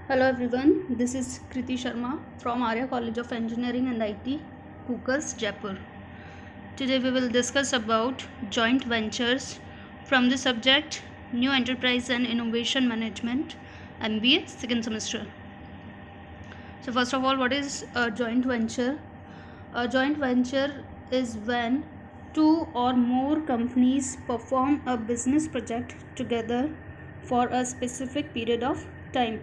Hello everyone, this is Kriti Sharma from Arya College of Engineering and IT, Hookers, Jaipur. Today we will discuss about joint ventures from the subject New Enterprise and Innovation Management, MBA second semester. So first of all, what is a joint venture? A joint venture is when two or more companies perform a business project together for a specific period of time.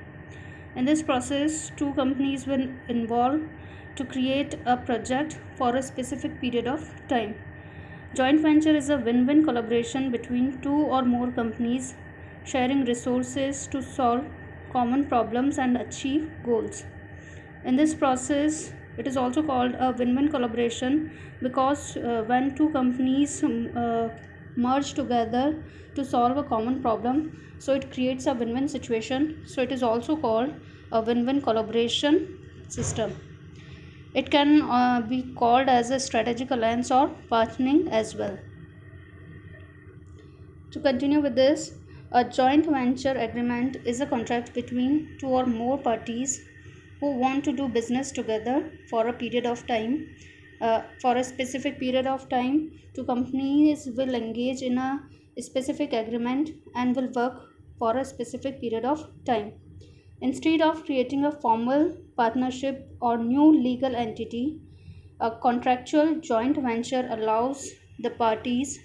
In this process, two companies will involve to create a project for a specific period of time. Joint venture is a win-win collaboration between two or more companies sharing resources to solve common problems and achieve goals. In this process, it is also called a win-win collaboration because when two companies merge together to solve a common problem, so it creates a win-win situation. So it is also called a win-win collaboration system. It can be called as a strategic alliance or partnering as well. To continue with this, a joint venture agreement is a contract between two or more parties who want to do business together for a period of time. For a specific period of time, two companies will engage in a specific agreement and will work for a specific period of time. Instead of creating a formal partnership or new legal entity, a contractual joint venture allows the parties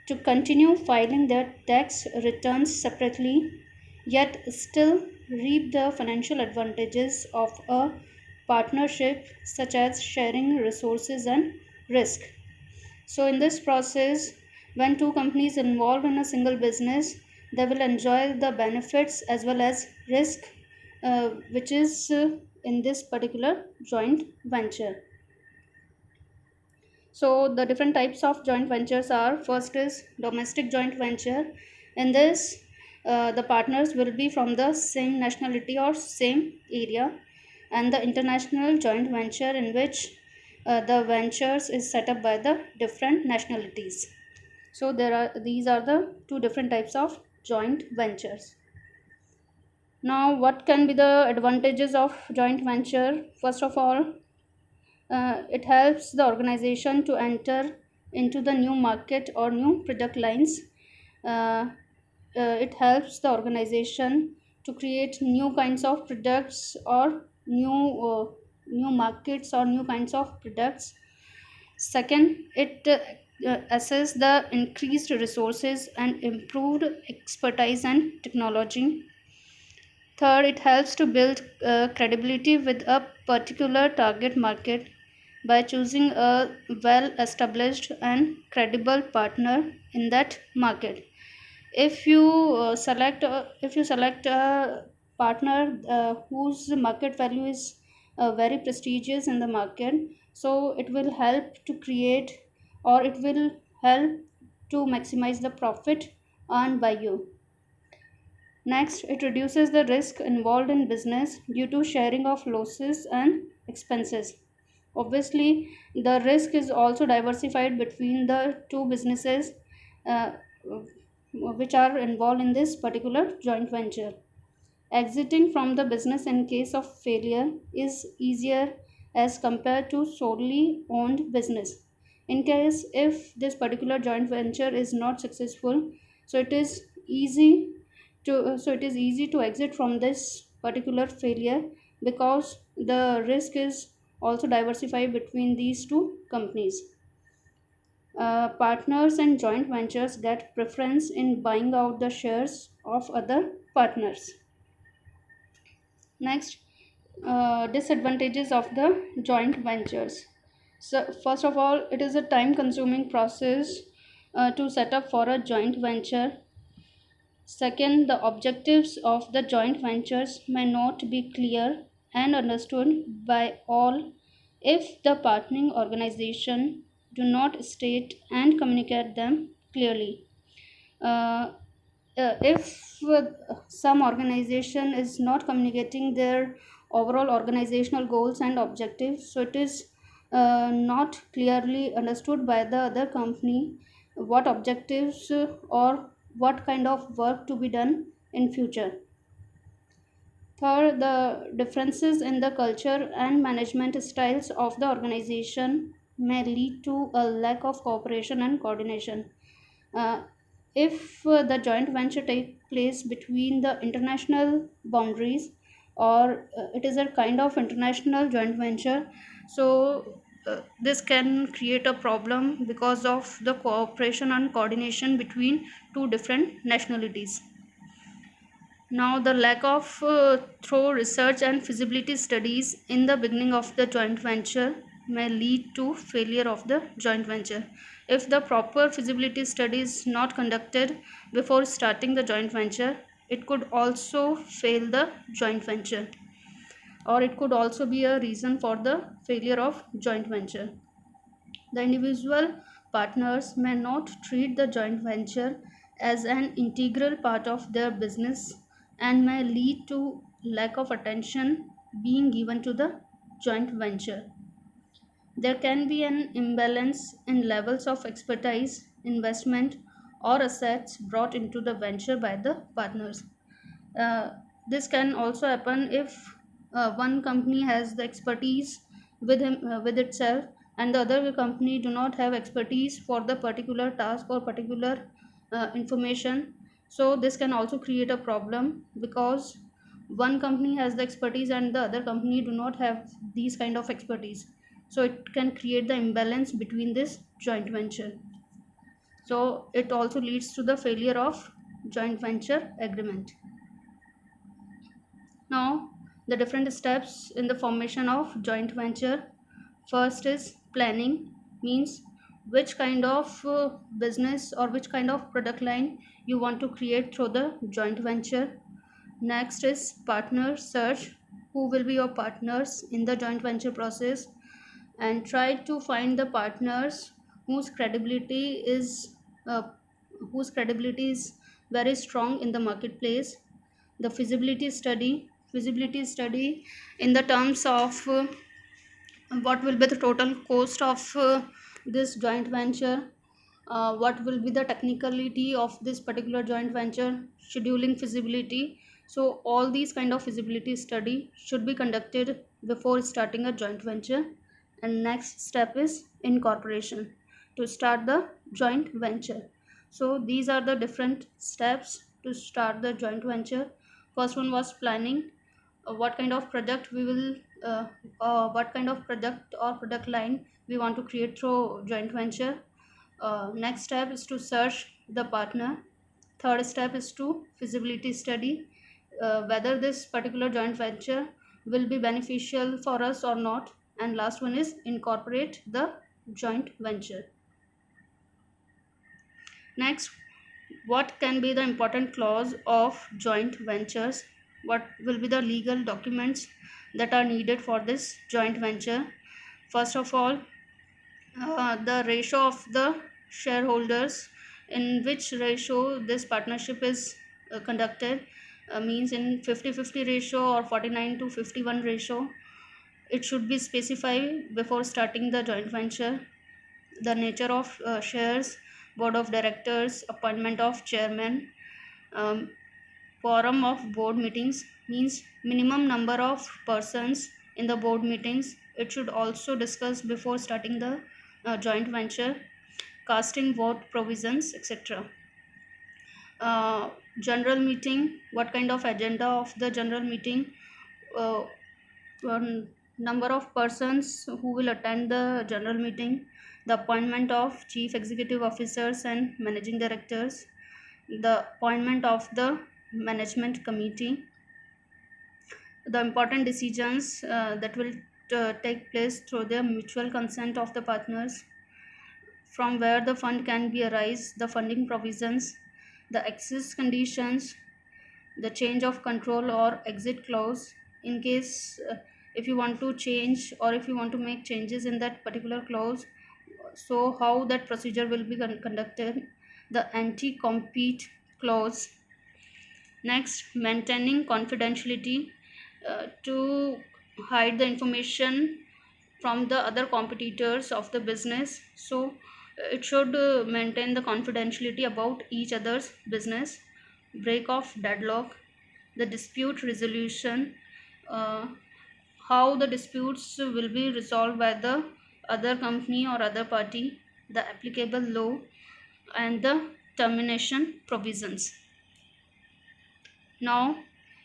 to continue filing their tax returns separately, yet still reap the financial advantages of a partnership, such as sharing resources and risk. So, in this process, when two companies involved in a single business, they will enjoy the benefits as well as risk, which is in this particular joint venture. So the different types of joint ventures are: first is domestic joint venture. In this, the partners will be from the same nationality or same area, and the international joint venture in which the ventures is set up by the different nationalities. So these are the two different types of joint ventures. Now, what can be the advantages of joint venture? First of all, it helps the organization to enter into the new market or new product lines. Uh, it helps the organization to create new kinds of products or new markets or new kinds of products. Second, it assess the increased resources and improved expertise and technology. Third, it helps to build credibility with a particular target market by choosing a well established and credible partner in that market. If you select a partner whose market value is very prestigious in the market, so it will help to create, or it will help to maximize the profit earned by you. Next, it reduces the risk involved in business due to sharing of losses and expenses. Obviously, the risk is also diversified between the two businesses uh, which are involved in this particular joint venture. Exiting from the business in case of failure is easier as compared to solely owned business. In case if this particular joint venture is not successful, so it is easy to exit from this particular failure because the risk is also diversified between these two companies. Partners and joint ventures get preference in buying out the shares of other partners. Next, disadvantages of the joint ventures. So, first of all, it is a time consuming process to set up for a joint venture. Second, the objectives of the joint ventures may not be clear and understood by all if the partnering organization do not state and communicate them clearly. Uh, if some organization is not communicating their overall organizational goals and objectives, so it is not clearly understood by the other company what objectives or what kind of work to be done in future. Third, the differences in the culture and management styles of the organization may lead to a lack of cooperation and coordination. Uh, if the joint venture take place between the international boundaries, or it is a kind of international joint venture, so this can create a problem because of the cooperation and coordination between two different nationalities. Now, the lack of thorough research and feasibility studies in the beginning of the joint venture may lead to failure of the joint venture. If the proper feasibility study is not conducted before starting the joint venture, it could also fail the joint venture, or it could also be a reason for the failure of joint venture. The individual partners may not treat the joint venture as an integral part of their business and may lead to lack of attention being given to the joint venture. There can be an imbalance in levels of expertise, investment, or assets brought into the venture by the partners. Uh, this can also happen if one company has the expertise with itself, and the other company do not have expertise for the particular task or particular information. So this can also create a problem because one company has the expertise and the other company do not have these kind of expertise, so it can create the imbalance between this joint venture. So it also leads to the failure of joint venture agreement. Now, the different steps in the formation of joint venture. First is planning, means which kind of business or which kind of product line you want to create through the joint venture. Next is partner search, who will be your partners in the joint venture process, and try to find the partners whose credibility is uh, whose credibility is very strong in the marketplace. The feasibility study in the terms of what will be the total cost of this joint venture, what will be the technicality of this particular joint venture, scheduling feasibility. So all these kind of feasibility study should be conducted before starting a joint venture. And next step is incorporation, to start the joint venture. So these are the different steps to start the joint venture. First one was planning, what kind of project we will what kind of product or product line we want to create through joint venture. Next step is to search the partner. Third step is to feasibility study whether this particular joint venture will be beneficial for us or not. And last one is incorporate the joint venture. Next, what can be the important clause of joint ventures? What will be the legal documents that are needed for this joint venture? First of all, the ratio of the shareholders, in which ratio this partnership is conducted, means in 50-50 ratio or 49-51 ratio. It should be specified before starting the joint venture. The nature of shares, board of directors, appointment of chairman, um, quorum of board meetings, means minimum number of persons in the board meetings. It should also discuss before starting the joint venture. Casting vote provisions, etc. General meeting, what kind of agenda of the general meeting, uh, number of persons who will attend the general meeting, the appointment of chief executive officers and managing directors, the appointment of the management committee, the important decisions that will take place through the mutual consent of the partners, from where the fund can be arise, the funding provisions, the access conditions, the change of control or exit clause in case if you want to change or if you want to make changes in that particular clause, so how that procedure will be conducted, the anti compete clause. Next, maintaining confidentiality, to hide the information from the other competitors of the business. So it should maintain the confidentiality about each other's business. Break of deadlock, the dispute resolution, uh, how the disputes will be resolved by the other company or other party, the applicable law, and the termination provisions. Now,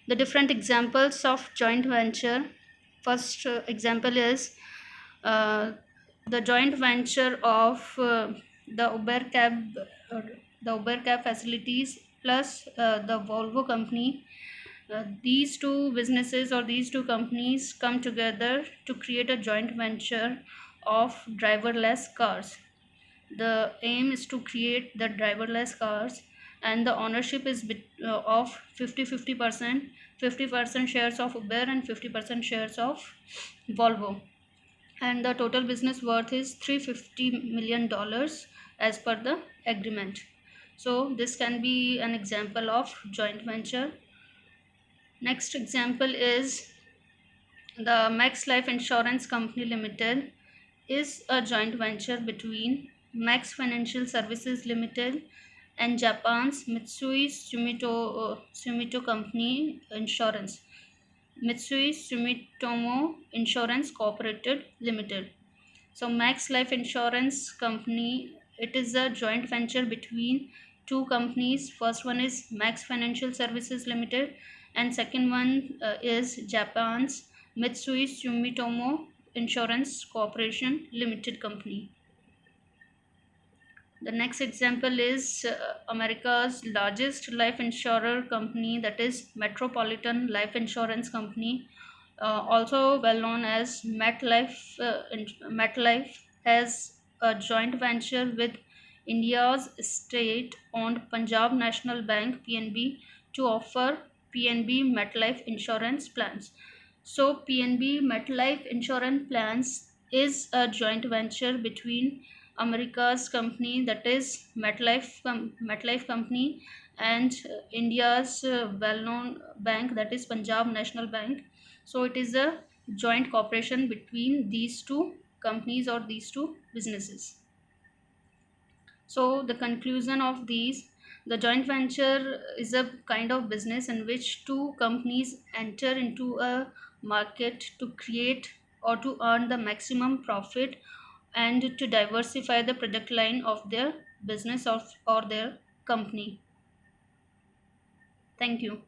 the different examples of joint venture. First example is uh, the joint venture of the Uber cab, uh, the Uber cab facilities plus the Volvo company. These two businesses or these two companies come together to create a joint venture of driverless cars. The aim is to create the driverless cars, and the ownership is of 50-50%, 50% shares of Uber and 50% shares of Volvo, and the total business worth is $350 million as per the agreement. So this can be an example of joint venture. Next example is the Max Life Insurance Company Limited is a joint venture between Max Financial Services Limited and Japan's Mitsui Sumitomo Company Insurance, Mitsui Sumitomo Insurance Corporated Limited. So Max Life Insurance Company, it is a joint venture between two companies. First one is Max Financial Services Limited, and second one is Japan's Mitsui Sumitomo Insurance Corporation Limited Company. The next example is America's largest life insurer company, that is Metropolitan Life Insurance Company, also well known as MetLife. MetLife has a joint venture with India's state-owned Punjab National Bank (PNB) to offer PNB MetLife insurance plans. So PNB MetLife insurance plans is a joint venture between America's company, that is MetLife company, and India's well-known bank, that is Punjab National Bank. So it is a joint cooperation between these two companies or these two businesses. So the conclusion of these, the joint venture is a kind of business in which two companies enter into a market to create or to earn the maximum profit and to diversify the product line of their business or their company. Thank you.